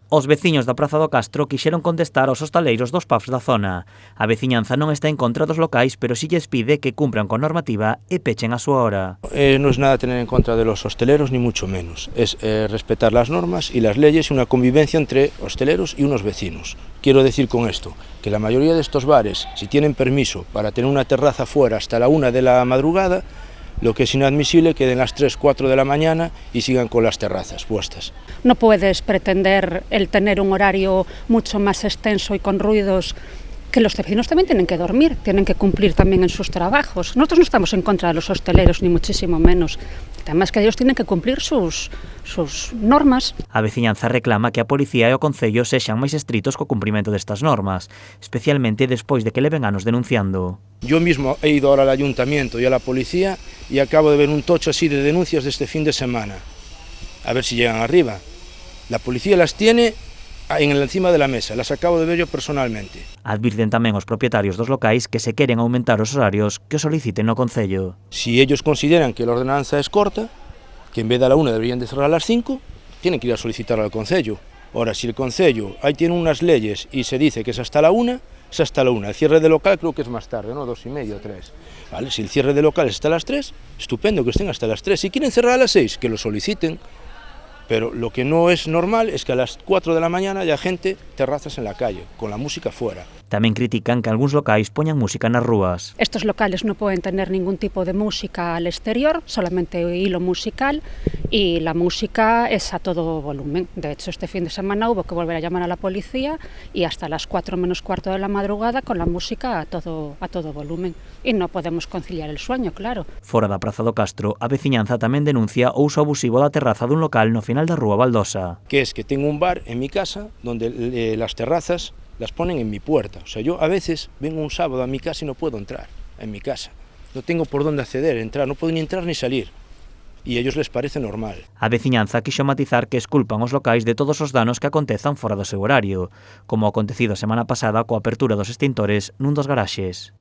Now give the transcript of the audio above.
Os veciños da Praza do Castro quixeron contestar aos hostaleiros dos pubs da zona. A veciñanza non está en contra dos locais, pero si lles pide que cumpran con normativa e pechen a súa hora. No es nada tener en contra de los hosteleros, ni mucho menos. Es respetar las normas y las leyes y una convivencia entre hosteleros y unos vecinos. Quiero decir con esto que la mayoría de estos bares, si tienen permiso para tener una terraza fuera hasta la 1 de la madrugada, lo que es inadmisible que den las 3, 4 de la mañana y sigan con las terrazas puestas. No puedes pretender el tener un horario mucho más extenso y con ruidos, que los vecinos también tienen que dormir, tienen que cumplir también en sus trabajos. Nosotros no estamos en contra de los hosteleros, ni muchísimo menos. Además que ellos tienen que cumplir sus normas. A veciñanza reclama que a policía e o concello sexan máis estritos co cumprimento destas normas, especialmente despois de que leven anos denunciando. Yo mismo he ido ahora al ayuntamiento y a la policía y acabo de ver un tocho así de denuncias de este fin de semana. A ver si llegan arriba. La policía las tiene encima de la mesa, las acabo de ver yo personalmente. Advirten tamén os propietarios dos locais que se queren aumentar os horarios que o soliciten no concello. Si ellos consideran que la ordenanza es corta, que en vez de a la 1 deberían de cerrar a las 5, tienen que ir a solicitar al concello. Ahora, si el concello ahí tiene unas leyes y se dice que es hasta la 1, es hasta la 1. El cierre de local creo que es más tarde, ¿no? 2:30 o 3. ¿Vale? Si el cierre de local es hasta las 3, estupendo que estén hasta las 3. Si quieren cerrar a las 6, que lo soliciten. Pero lo que no es normal es que a las 4 de la mañana haya gente, terrazas en la calle, con la música fuera. Tamén critican que algúns locais poñan música nas rúas. Estos locales no pueden tener ningún tipo de música al exterior, solamente hilo musical, y la música es a todo volumen. De hecho, este fin de semana hubo que volver a llamar a la policía y hasta las 4 menos cuarto de la madrugada con la música a todo volumen. E non podemos conciliar el sueño, claro. Fora da Praza do Castro, a veciñanza tamén denuncia o uso abusivo da terraza dun local no final da rúa Baldosa. Que es que tengo un bar en mi casa donde las terrazas las ponen en mi puerta. O sea, yo a veces vengo un sábado a mi casa y no puedo entrar en mi casa. No tengo por dónde acceder, entrar, no puedo ni entrar ni salir. E a ellos les parece normal. A veciñanza quixo matizar que esculpan os locais de todos os danos que acontezan fora do seu horario, como o acontecido a semana pasada coa apertura dos extintores nun dos garaxes.